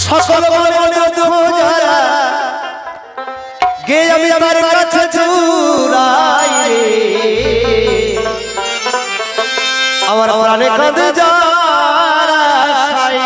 সকল মনে দুঃখ যারা গে আমি তার কাছে জুড়াই রে আমার প্রাণে কাঁদে যারা সাই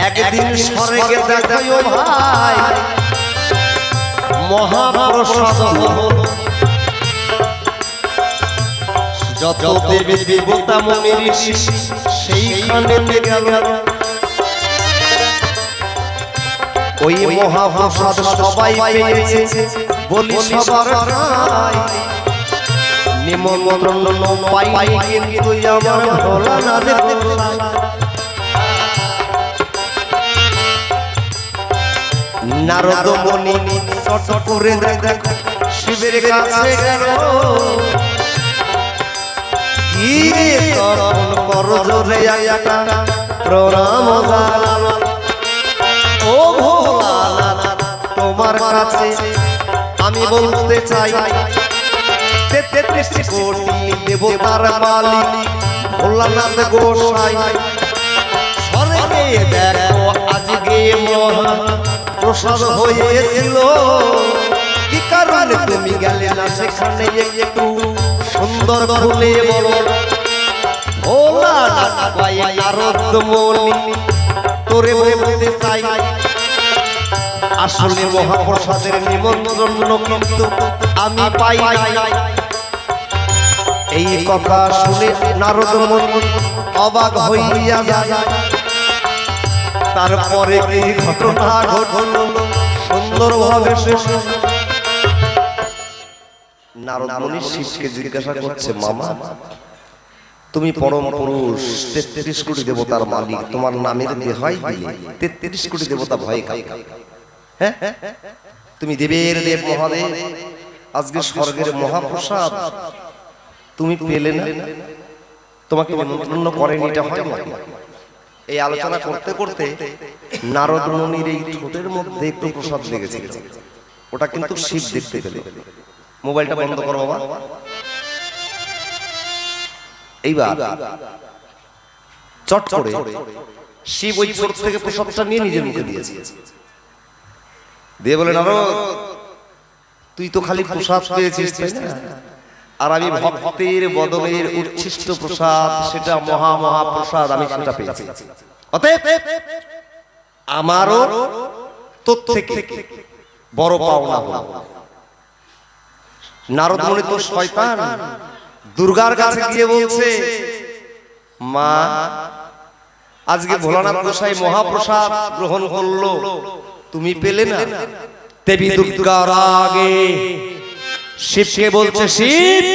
একদিন স্বর্গে দেখায়ো ভাই মহাপ্রসাদ যত দেবী দেবতা মনে ঋষি সেইখানে গেল ওই মহাপ্রসাদ সবাই পেয়েছে বলি সবার খাই নিমন্ত্রণ পাই কিন্তু আমার ভোলা না দেখতে নারদ মুনি চট করে দেখো শিবের কাছে গেল গিয়ে তখন করজোরে একটা প্রণাম জানালো ও ভোলানাথ তোমার কাছে আমি বলতে চাই ৩৩ কোটি দেবতার মালিক ভোলানাথ গোসাই স্বর্গে দেখো আজকে মহা প্রসাদ হয়েছিল কি কারণে তুমি গেলে না সেখানে একটু সুন্দর ফুলে বলো ভোলানাথ ভাই নারদ মুনি তোরে বলতে চাই আসলে মহাপ্রসাদের নিমন্ত্রণ কিন্তু আমি পাই নাই এই কথা শুনে নারদ মুনি অবাক হইয়া যায় তারপরে কি ঘটনা ঘটল সুন্দরভাবে শেষ নারদ মুনি শিবকে জিজ্ঞাসা করছে মামা তুমি পরম পুরুষ ৩৩ কোটি দেবতার মালিক তোমার নামের দোহাই দিলে ৩৩ কোটি দেবতা ভয় খায় হ্যাঁ তুমি দেবের দেব মহাদেব আজকে স্বর্গের মহাপ্রসাদ তুমি পেলে না তোমাকে নিমন্ত্রণ করেনি এটা হয় না এই আলোচনা করতে করতে নারদ মুনির এই ঠোঁটের মধ্যে একটু প্রসাদ লেগেছিল ওটা কিন্তু শিব দেখতে পেল মোবাইলটা বন্ধ করো বাবা এইবার চট করে শিব ওই ঠোঁট থেকে প্রসাদটা নিয়ে নিজের মুখে দিয়েছে দিয়ে বলে নারদ তুই তো খালি প্রসাদ পেয়েছিস তাই না আর আমি ভক্তের বদলের উচ্ছিষ্ট প্রসাদ সেটা মহা মহা প্রসাদ আমি সেটা পেয়েছি অতএব আমারও তোর থেকে বড় পাওনা হলো নারদ মুনি তো শয়তান দুর্গার কাছে গিয়ে বলছে মা আজকে ভোলানাথ গোসাই মহাপ্রসাদ গ্রহণ করলো তুমি পেলে না দেবী দুর্গার আগে শিবকে বলছে শিব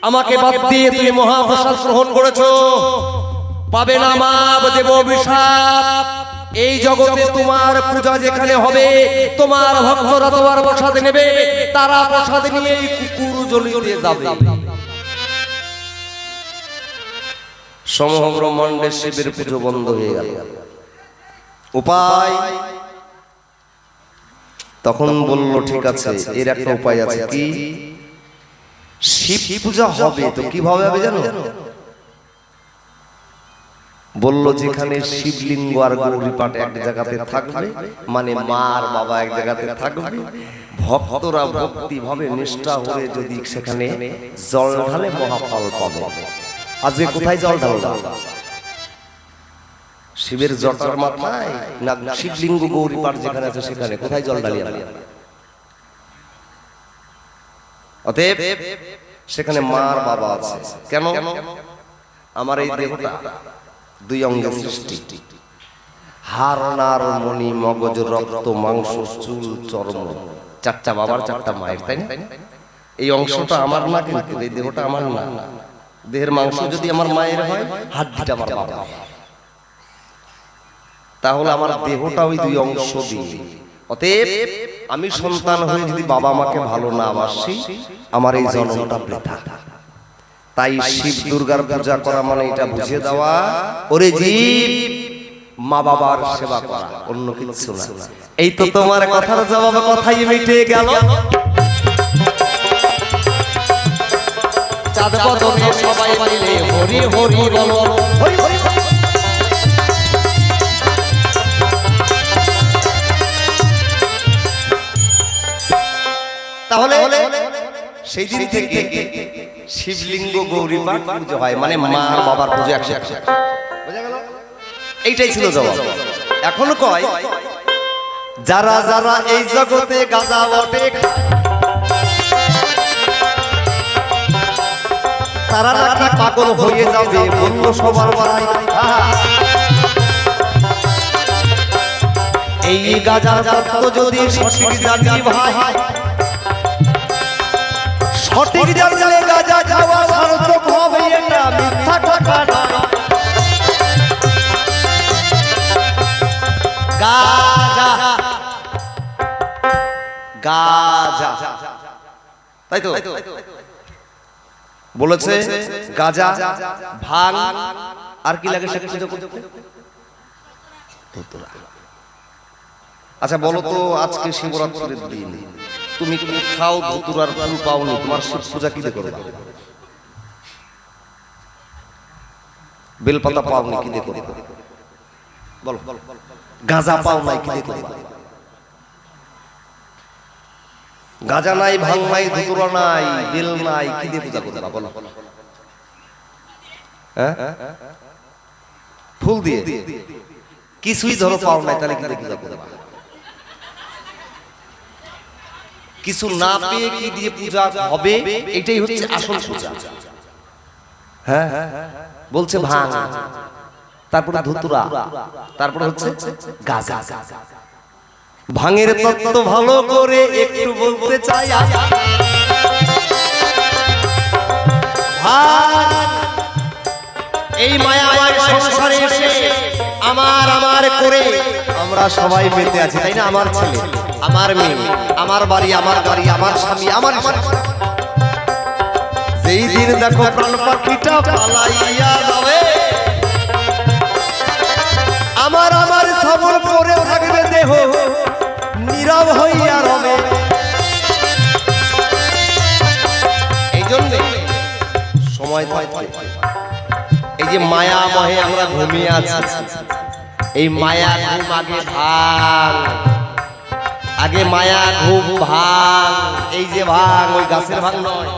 আমাকে বাদ দিয়ে তুমি মহাপ্রসাদ গ্রহণ করেছো পাবে না মা দেব অভিশাপ এই জগতে তোমার পূজা যেখানে হবে তোমার ভক্তরা তোমার প্রসাদ নেবে তারা প্রসাদ নিয়ে কুকুর জ্বলিয়ে যাবে সমগ্র ব্রহ্মাণ্ডে শিবের পুজো বন্ধ হয়ে গেল উপায় তখন বলল ঠিক আছে এর একটা উপায় আছে কি শিব পূজা হবে তো কিভাবে হবে জানো বলল যেখানে শিবলিঙ্গ আর গৌরীপাঠ এক জায়গাতে থাকবে মানে মা আর বাবা এক জায়গাতে থাকবে ভক্তরা ভক্তি ভাবে নিষ্ঠা হয়ে যদি সেখানে জল ঢালে মহাফল পাবে আজকে কোথায় জল ঢালবা শিবের জটার মাথায় না শিবলিঙ্গ গৌরীপাঠ যেখানে আছে সেখানে কোথায় জল ঢালিয়া অতএব সেখানে মার বাবা আছে কেন আমার এই দেহটা দুই অঙ্গের সৃষ্টি হাড় নাড় মণি মগজ রক্ত মাংস চুল চর্ম চারটা বাবার চারটা মায়ের তাই না এই অংশটা আমার না কিন্তু এই দেহটা আমার না দেহের মাংস যদি আমার মায়ের হয় হাড্ডিটা আমার বাবা তাহলে আমার দেহটা ওই দুই অংশ দিয়ে অতএব আমি সন্তান হয়ে যদি বাবা মাকে ভালো না বাসি আমার এই জন্মটা বৃথা তাই শিব দুর্গার পূজা করা মানে এটা বুঝিয়ে দেওয়া, ওরে জীব মা বাবার সেবা করা, অন্য কিছু না। এই তো তোমার কথার জবাবে কথাই মিটে গেল। চাঁদ বদনে সবাই মিলে হরি হরি বলো, হরি হরি। তাহলে সেই দিন থেকে শিবলিঙ্গ গৌরী পাঠ পুজো হয়, মানে মা বাবার পুজো একসাথে। এইটাই ছিল জবাব। এখন কয় যারা যারা এই জগতে গাঁজা বটে তারা নাকি পাগল হয়ে যাবে, বলল সবার বাড়াই। এই গাঁজার তত্ত্ব যদি সঠিক জানি ভাই, সঠিক জানলে গাঁজা খাওয়া সার্থক হবে, এটা মিথ্যা কথা নয়। গাঁজা গাঁজা তাই তো বলেছে, গাঁজা ভাং আর কি লাগে সেটা পুজো করতে। আচ্ছা বলো তো, আজকে শিবরাত্রির দিন তুমি কোথাও ধুতুরার ফুল পাওনি, তোমার শিব পূজা কি দিয়ে করবে? বেলপাতা পাওনি কি দিয়ে করবে? বলো। গাঁজা পাও নাই কি দিয়ে করবে? গাঁজা নাই, ভাং নাই, ধুতুরা নাই, বেল নাই, কি দিয়ে পূজা করবে? বলো। হ্যাঁ ফুল দিয়ে কিছুই ধরো পাও নাই, তাহলে কি দিয়ে পূজা করবে? কিছু না পেয়ে কি দিয়ে পূজা হবে? এটাই হচ্ছে আসল পূজা। হ্যাঁ বলছে ভাং, তারপরে ধুতুরা, তারপরে হচ্ছে গাঁজা। ভাঙের তত্ত্ব ভালো করে একটু বলতে চাই। এই মায়াময় সংসারে এসে আমার আমার করে আমরা সবাই মেতে আছি, তাই না? আমার ছেলে, আমার মেয়ে, আমার বাড়ি, আমার গাড়ি, আমার স্বামী, আমার যেই দিন দেখো প্রাণ পাখিটা পালাইয়া যাবে, আমার আমার খবর পরে থাকবে দেহ নীরব হইয়া রবে। এই জন্য সময় এই যে মায়া মহে আমরা ঘুমিয়ে আছি, এই মায়া ঘুম আগে ভাঙ, আগে মায়া ঘুম ভাঙ। এই যে ভাঙ, ওই গাছের ভাঙ নয়।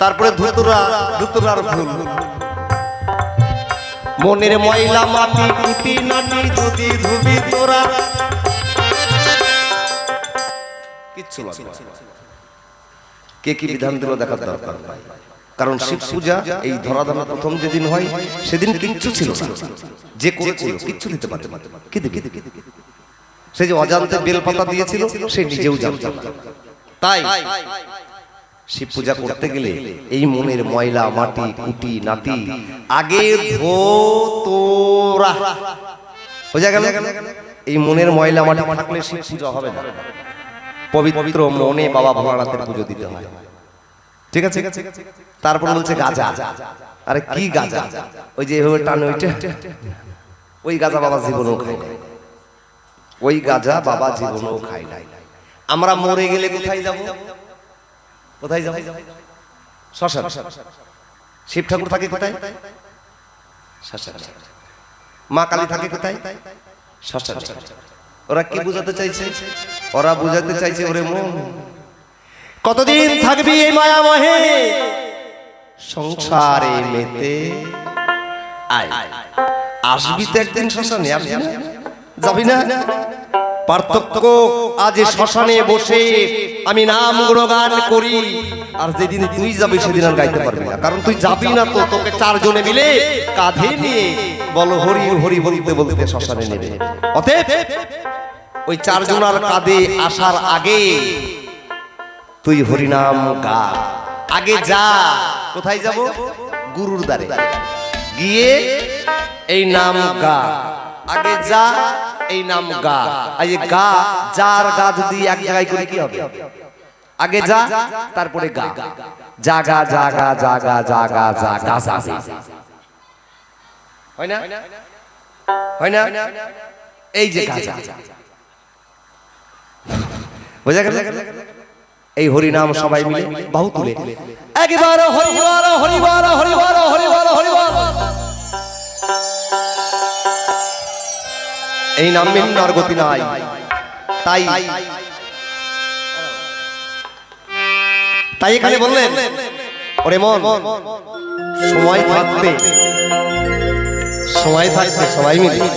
তারপরে ধুতুরা, ধুতুরার ফুল, মনের ময়লা মাটি কুটি নাটি যদি ধুবি তোরা কিচ্ছু লাগে না। কে কি বিধান দিল দেখার দরকার নাই, কারণ শিব পূজা এই ধরাধামে প্রথম যেদিন হয় সেদিন কিচ্ছু ছিল না, যে করেছিল কিচ্ছু দিতে পারে না। কি দিকে সে যে অজান্তে বেলপাতা দিয়েছিল সে নিজেও জানত না। তাই শিব পূজা করতে গেলে এই মনের ময়লা মাটি কুটি নাটি আগে ধো তোরা বোঝা গেল। এই মনের ময়লা মাটি থাকলে শিব পূজা হবে না। পবিত্র মনে বাবা ভোলানাথের পুজো দিতে হয়, ঠিক আছে? তারপর বলছে গাঁজা। আরে কি গাঁজা? ওই যে এভাবে টান, ওইটা ওই গাঁজা বাবা জীবনেও খায় নাই, ওই গাঁজা বাবা জীবনেও খায় নাই। আমরা মরে গেলে কোথায় যাব? কোথায় যাব? শ্মশান। শিব ঠাকুর থাকে কোথায়? শ্মশান। মা কালী থাকে কোথায়? শ্মশান। ওরা কি বুঝাতে চাইছে? ওরা বুঝাতে চাইছে ওরে মন কতদিন থাকবি এই মায়া মহে সংসারে মেতে আয়, আসবি তো একদিন শ্মশানে, আসবি না? যাবি না? পার্থক্য আজ শ্মশানে বসে আমি নাম গুণগান করি, আর যেদিন তুই যাবি সেদিন আর গাইতে পারবি না, কারণ তুই যাবি না। তো তোকে চারজনে মিলে কাঁধে নিয়ে বলো হরি হরি বলতে বলতে শ্মশানে নেবে। অতএব ওই চারজনার কাঁধে আসার আগে তুই হরিনাম গা। আগে যা। কোথায় যাব? গুরুর দ্বারে গিয়ে এই নাম গা। আগে যা, এই নাম গা। এই গা, যার গা যদি এক জায়গায় করে কি হবে? আগে যা, তারপরে গা। জাগা জাগা জাগা জাগা জাগা জাগা হয় না হয় না এই যে গাজা বুঝা গেল এই হরি নাম সবাই মিলে বাহু তুলে একবার হরি বল হরি বল হরি বল হরি বল হরি বল এই নাম বিহীন আর গতি নাই তাই তাই এখানে বললেন ওরে মন সময় থাকতে সবাই মিলে